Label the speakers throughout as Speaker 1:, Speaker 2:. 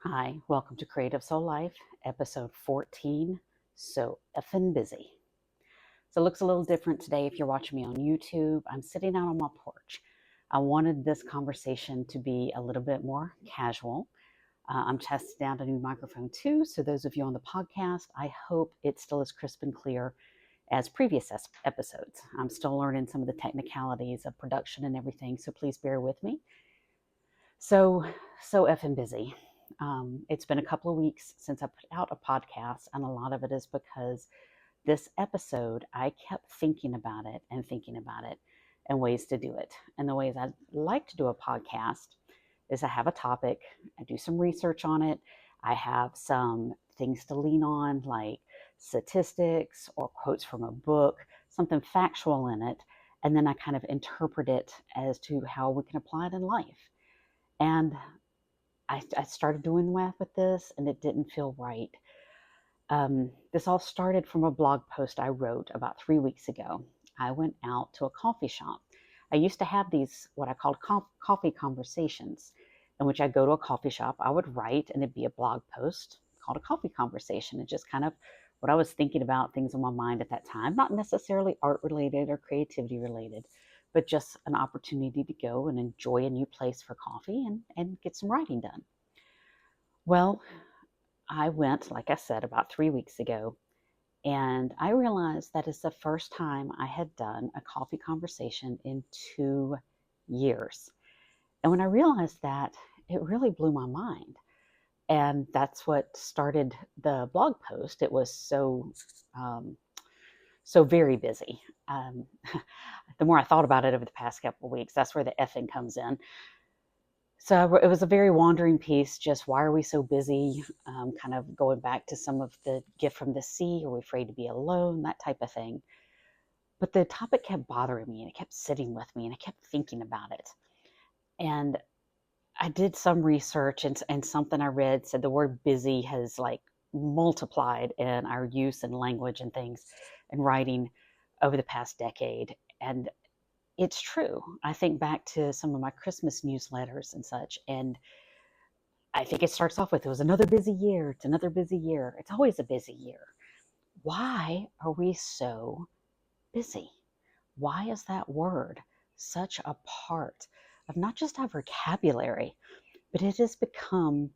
Speaker 1: Hi, welcome to Creative Soul Life, episode 14. So effing busy. So it looks a little different today if you're watching me on YouTube. I'm sitting out on my porch. I wanted this conversation to be a little bit more casual. I'm testing out a new microphone too. So those of you on the podcast, I hope it's still as crisp and clear as previous episodes. I'm still learning some of the technicalities of production and everything. So please bear with me. So, so effing busy. It's been a couple of weeks since I put out a podcast, and a lot of it is because this episode, I kept thinking about it and ways to do it. And the ways I like to do a podcast is I have a topic, I do some research on it, I have some things to lean on, like statistics or quotes from a book, something factual in it, and then I kind of interpret it as to how we can apply it in life. And I started doing math with this and it didn't feel right. This all started from a blog post I wrote about 3 weeks ago. I went out to a coffee shop. I used to have these, what I called coffee conversations, in which I'd go to a coffee shop, I would write, and it'd be a blog post called a coffee conversation. It's just kind of what I was thinking about, things on my mind at that time, not necessarily art related or creativity related, but just an opportunity to go and enjoy a new place for coffee and get some writing done. Well, I went, like I said, about 3 weeks ago, and I realized that it's the first time I had done a coffee conversation in 2 years. And when I realized that, it really blew my mind. And that's what started the blog post. It was um, so very busy. Um, the more I thought about it over the past couple of weeks, that's where the effing comes in. So it was a very wandering piece, just why are we so busy? Kind of going back to some of the gift from the sea, are we afraid to be alone, that type of thing. But the topic kept bothering me and it kept sitting with me and I kept thinking about it. And I did some research and something I read said the word busy has like multiplied in our use and language and things and writing over the past decade. And it's true. I think back to some of my Christmas newsletters and such, and I think it starts off with, it was another busy year. It's another busy year. It's always a busy year. Why are we so busy? Why is that word such a part of not just our vocabulary, but it has become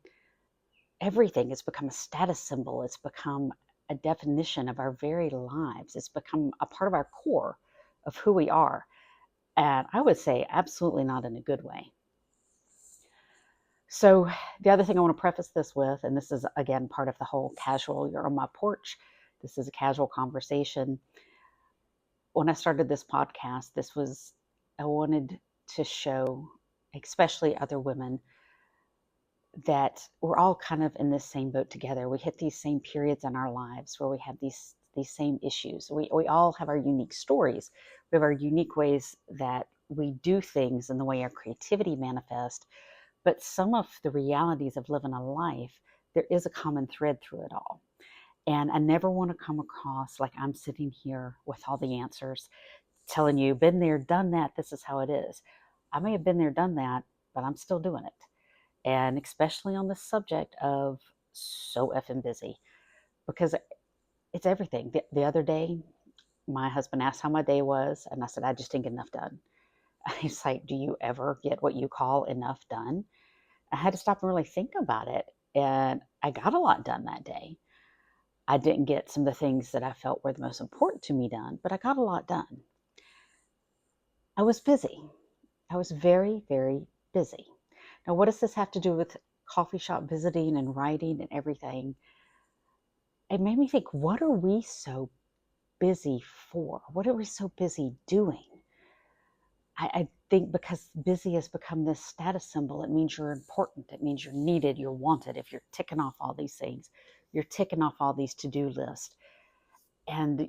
Speaker 1: everything? It's become a status symbol. It's become a definition of our very lives. It's become a part of our core of who we are. And I would say absolutely not in a good way. So the other thing I want to preface this with, and this is again part of the whole casual, you're on my porch, this is a casual conversation. When I started this podcast, I wanted to show, especially other women, that we're all kind of in this same boat together. We hit these same periods in our lives where we have these same issues. We all have our unique stories. We have our unique ways that we do things and the way our creativity manifests. But some of the realities of living a life, there is a common thread through it all. And I never want to come across like I'm sitting here with all the answers, telling you, been there, done that, this is how it is. I may have been there, done that, but I'm still doing it. And especially on the subject of so effing busy, because it's everything. The other day, my husband asked how my day was, and I said, I just didn't get enough done. He's like, do you ever get what you call enough done? I had to stop and really think about it. And I got a lot done that day. I didn't get some of the things that I felt were the most important to me done, but I got a lot done. I was busy. I was very, very busy. Now, what does this have to do with coffee shop visiting and writing and everything? It made me think, what are we so busy for? What are we so busy doing? I think because busy has become this status symbol, it means you're important. It means you're needed, you're wanted. If you're ticking off all these things, you're ticking off all these to-do lists. And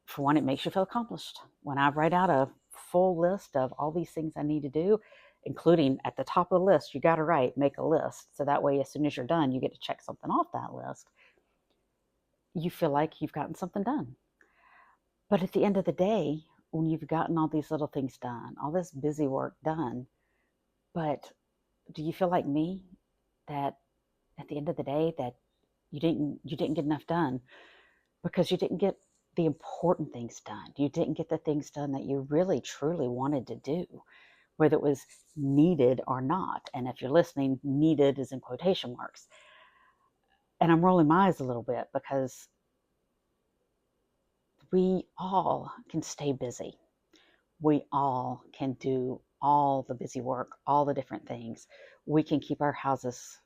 Speaker 1: for one, it makes you feel accomplished. When I write out a full list of all these things I need to do, including at the top of the list, you got to make a list. So that way, as soon as you're done, you get to check something off that list. You feel like you've gotten something done. But at the end of the day, when you've gotten all these little things done, all this busy work done, but do you feel like me that at the end of the day that you didn't get enough done because you didn't get the important things done. You didn't get the things done that you really truly wanted to do, whether it was needed or not. And if you're listening, needed is in quotation marks. And I'm rolling my eyes a little bit because we all can stay busy. We all can do all the busy work, all the different things. We can keep our houses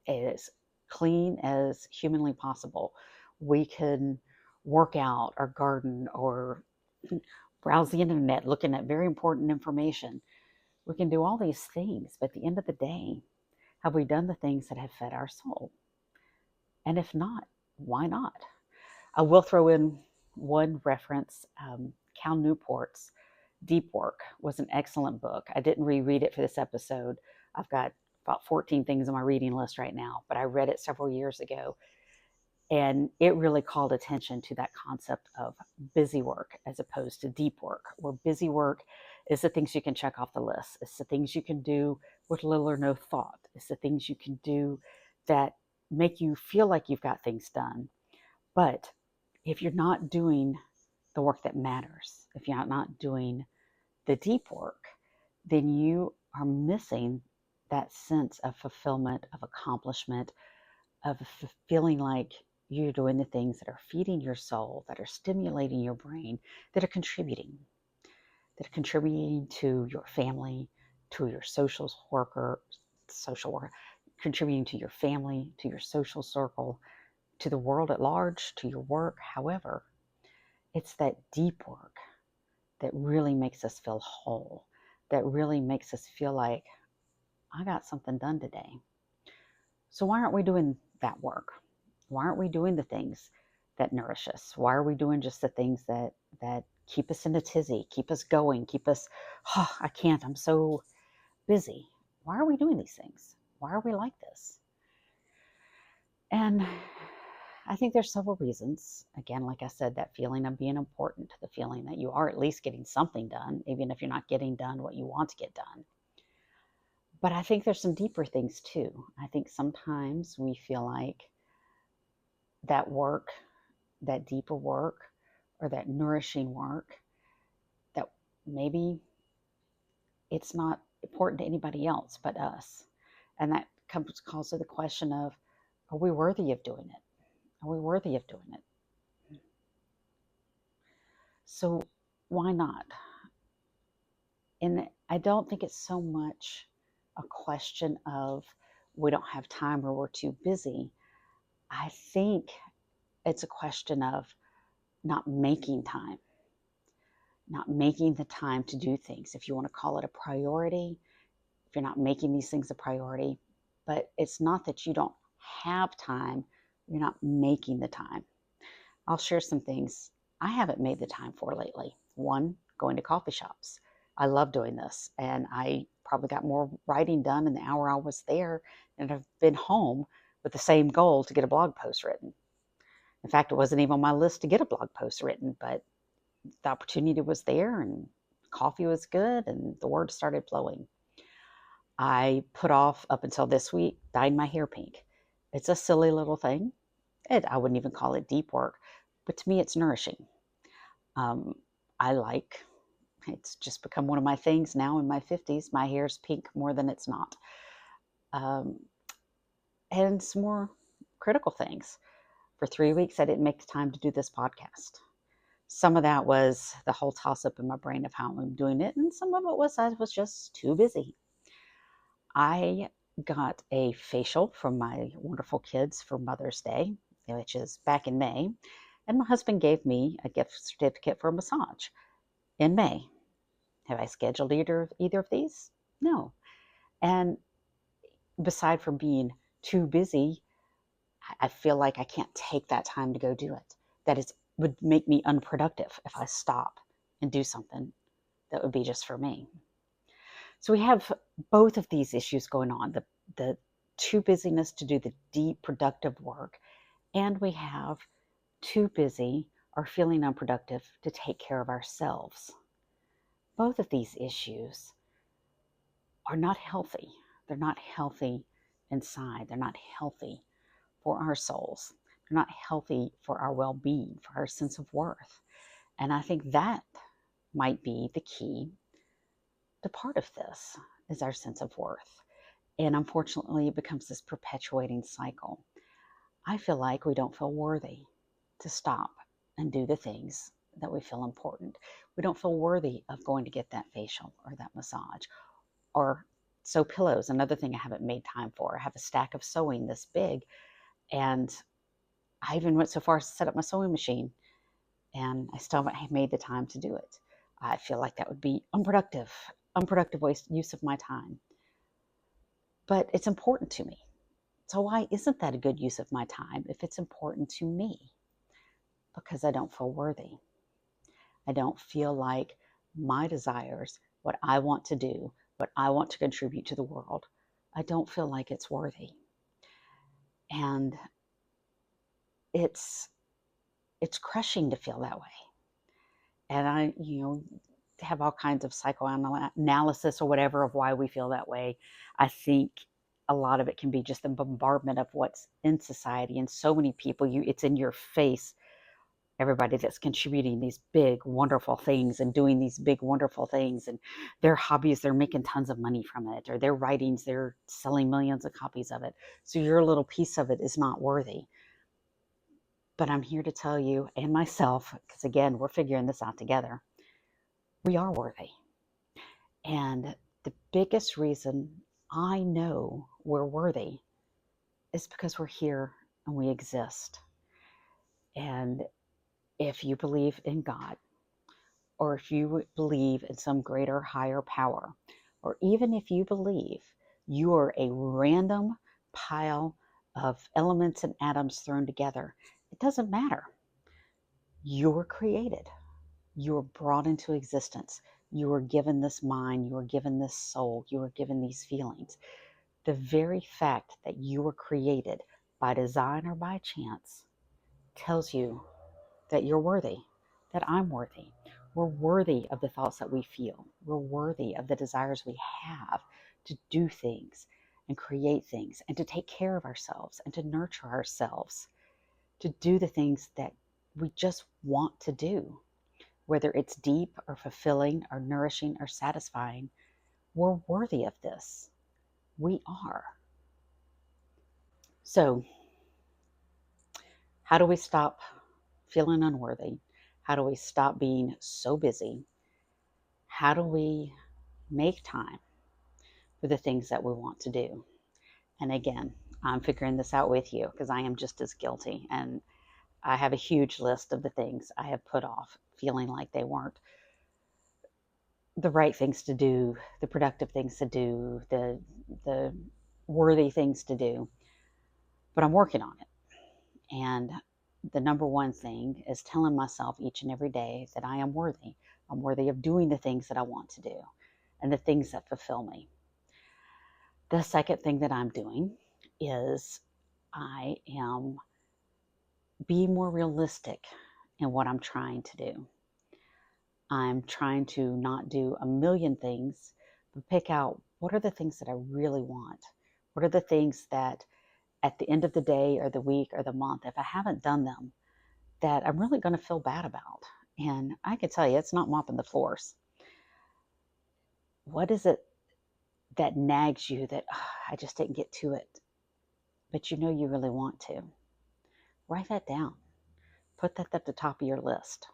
Speaker 1: as clean as humanly possible. We can work out or garden or browse the internet looking at very important information. We can do all these things, but at the end of the day, have we done the things that have fed our soul? And if not, why not? I will throw in one reference. Cal Newport's Deep Work was an excellent book. I didn't reread it for this episode. I've got about 14 things on my reading list right now, but I read it several years ago. And it really called attention to that concept of busy work as opposed to deep work, where busy work is the things you can check off the list. It's the things you can do with little or no thought. It's the things you can do that make you feel like you've got things done. But if you're not doing the work that matters, if you're not doing the deep work, then you are missing that sense of fulfillment, of accomplishment, of feeling like you're doing the things that are feeding your soul, that are stimulating your brain, that are contributing to your family, to your social worker, contributing to your family, to your social circle, to the world at large, to your work. However, it's that deep work that really makes us feel whole, that really makes us feel like, I got something done today. So why aren't we doing that work? Why aren't we doing the things that nourish us? Why are we doing just the things that keep us in a tizzy, keep us going, keep us, oh, I can't, I'm so busy. Why are we doing these things? Why are we like this? And I think there's several reasons. Again, like I said, that feeling of being important, the feeling that you are at least getting something done, even if you're not getting done what you want to get done. But I think there's some deeper things too. I think sometimes we feel like that work, that deeper work, or that nourishing work, that maybe it's not important to anybody else but us. And that calls to the question of, are we worthy of doing it? Are we worthy of doing it? So why not? And I don't think it's so much a question of we don't have time or we're too busy. I think it's a question of not making time, not making the time to do things. If you want to call it a priority, if you're not making these things a priority, but it's not that you don't have time, you're not making the time. I'll share some things I haven't made the time for lately. One, going to coffee shops. I love doing this, and I probably got more writing done in the hour I was there than I've been home with the same goal to get a blog post written. In fact, it wasn't even on my list to get a blog post written, but the opportunity was there and coffee was good and the words started flowing. I put off up until this week dyeing my hair pink. It's a silly little thing. I wouldn't even call it deep work, but to me it's nourishing. Um, I like, it's just become one of my things now in my 50s. My hair's pink more than it's not. Um, and some more critical things. For 3 weeks, I didn't make the time to do this podcast. Some of that was the whole toss up in my brain of how I'm doing it, and some of it was I was just too busy. I got a facial from my wonderful kids for Mother's Day, which is back in May, and my husband gave me a gift certificate for a massage in May. Have I scheduled either of these? No. And beside from being too busy, I feel like I can't take that time to go do it. That it would make me unproductive if I stop and do something that would be just for me. So we have both of these issues going on, the too busyness to do the deep productive work, and we have too busy or feeling unproductive to take care of ourselves. Both of these issues are not healthy. They're not healthy inside. They're not healthy for our souls. They're not healthy for our well-being, for our sense of worth. And I think that might be the key to part of this, is our sense of worth. And unfortunately, it becomes this perpetuating cycle. I feel like we don't feel worthy to stop and do the things that we feel important. We don't feel worthy of going to get that facial or that massage, or sew pillows. Another thing I haven't made time for. I have a stack of sewing this big, and I even went so far as to set up my sewing machine, and I still haven't made the time to do it. I feel like that would be unproductive waste use of my time. But it's important to me. So why isn't that a good use of my time if it's important to me? Because I don't feel worthy. I don't feel like my desires, what I want to do, what I want to contribute to the world, I don't feel like it's worthy. And it's crushing to feel that way. And I, have all kinds of psychoanalysis or whatever of why we feel that way. I think a lot of it can be just the bombardment of what's in society, and so many people, it's in your face. Everybody that's contributing these big, wonderful things and doing these big, wonderful things, and their hobbies, they're making tons of money from it, or their writings, they're selling millions of copies of it. So your little piece of it is not worthy. But I'm here to tell you, and myself, because again, we're figuring this out together, we are worthy. And the biggest reason I know we're worthy is because we're here and we exist. And if you believe in God, or if you believe in some greater, higher power, or even if you believe you are a random pile of elements and atoms thrown together, it doesn't matter. You were created. You were brought into existence. You were given this mind. You were given this soul. You were given these feelings. The very fact that you were created by design or by chance tells you that you're worthy, that I'm worthy. We're worthy of the thoughts that we feel. We're worthy of the desires we have to do things and create things and to take care of ourselves and to nurture ourselves, to do the things that we just want to do, whether it's deep or fulfilling or nourishing or satisfying. We're worthy of this. We are. So, how do we stop feeling unworthy? How do we stop being so busy? How do we make time for the things that we want to do? And again, I'm figuring this out with you because I am just as guilty. And I have a huge list of the things I have put off, feeling like they weren't the right things to do, the productive things to do, the worthy things to do. But I'm working on it. And the number one thing is telling myself each and every day that I am worthy. I'm worthy of doing the things that I want to do and the things that fulfill me. The second thing that I'm doing is I am being more realistic in what I'm trying to do. I'm trying to not do a million things, but pick out what are the things that I really want. What are the things that at the end of the day or the week or the month, if I haven't done them, that I'm really going to feel bad about. And I can tell you, it's not mopping the floors. What is it that nags you that I just didn't get to it, but you know you really want to? Write that down. Put that at the top of your list.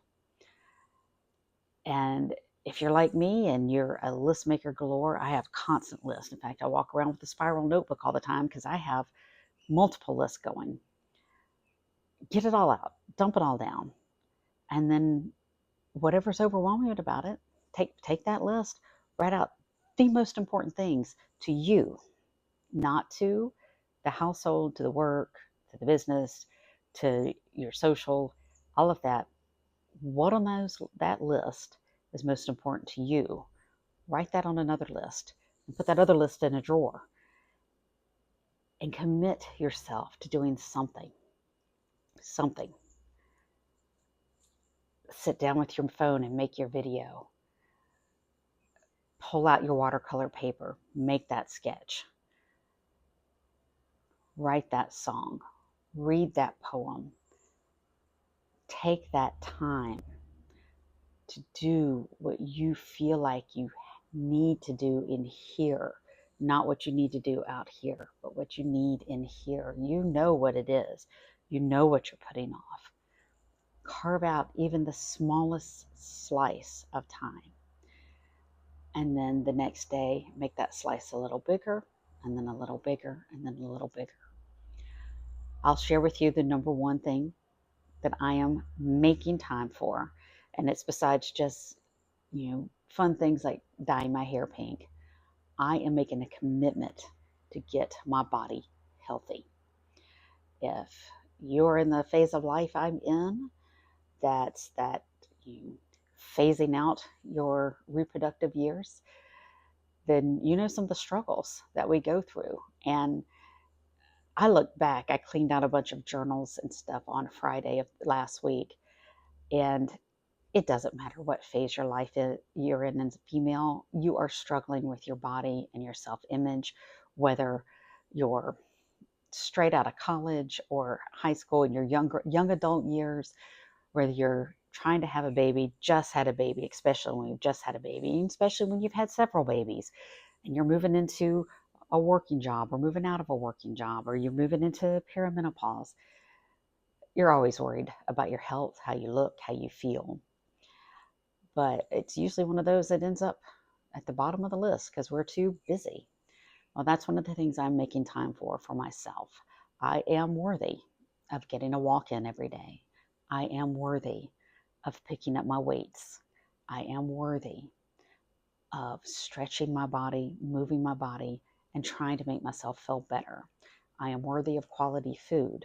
Speaker 1: And if you're like me and you're a list maker galore, I have constant lists. In fact, I walk around with a spiral notebook all the time because I have multiple lists going. Get it all out. Dump it all down. And then whatever's overwhelming about it, take that list, write out the most important things to you, not to the household, to the work, to the business, to your social, all of that. What on that list is most important to you? Write that on another list and put that other list in a drawer. And commit yourself to doing something. Something. Sit down with your phone and make your video. Pull out your watercolor paper. Make that sketch. write that song, read that poem, take that time to do what you feel like you need to do in here, not what you need to do out here, but what you need in here. You know what it is. You know what you're putting off. Carve out even the smallest slice of time. And then the next day, make that slice a little bigger, and then a little bigger, and then a little bigger. I'll share with you the number one thing that I am making time for. And it's besides just, fun things like dyeing my hair pink. I am making a commitment to get my body healthy. If you're in the phase of life I'm in, that's that you phasing out your reproductive years, then you know some of the struggles that we go through. And I look back, I cleaned out a bunch of journals and stuff on Friday of last week, and it doesn't matter what phase your life you're in as a female, you are struggling with your body and your self-image, whether you're straight out of college or high school in your young adult years, whether you're trying to have a baby, just had a baby, especially when you've just had a baby, and especially when you've had several babies and you're moving into a working job or moving out of a working job, or you're moving into perimenopause. You're always worried about your health, how you look, how you feel. But it's usually one of those that ends up at the bottom of the list because we're too busy. Well, that's one of the things I'm making time for myself. I am worthy of getting a walk in every day. I am worthy of picking up my weights. I am worthy of stretching my body, moving my body, and trying to make myself feel better. I am worthy of quality food.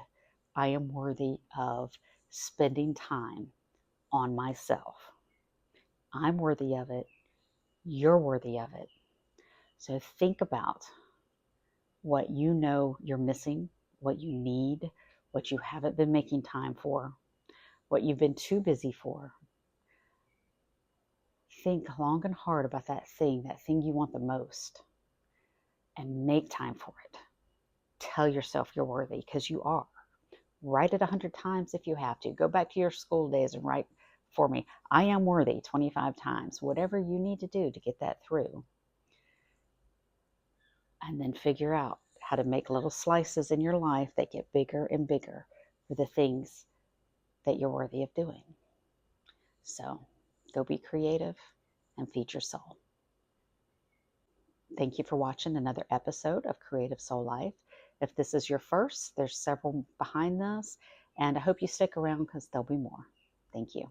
Speaker 1: I am worthy of spending time on myself. I'm worthy of it. You're worthy of it. So think about what you know you're missing, what you need, what you haven't been making time for, what you've been too busy for. Think long and hard about that thing you want the most, and make time for it. Tell yourself you're worthy, because you are. Write it 100 times if you have to. Go back to your school days and write for me, I am worthy 25 times, whatever you need to do to get that through. And then figure out how to make little slices in your life that get bigger and bigger for the things that you're worthy of doing. So go be creative and feed your soul. Thank you for watching another episode of Creative Soul Life. If this is your first, there's several behind this, and I hope you stick around because there'll be more. Thank you.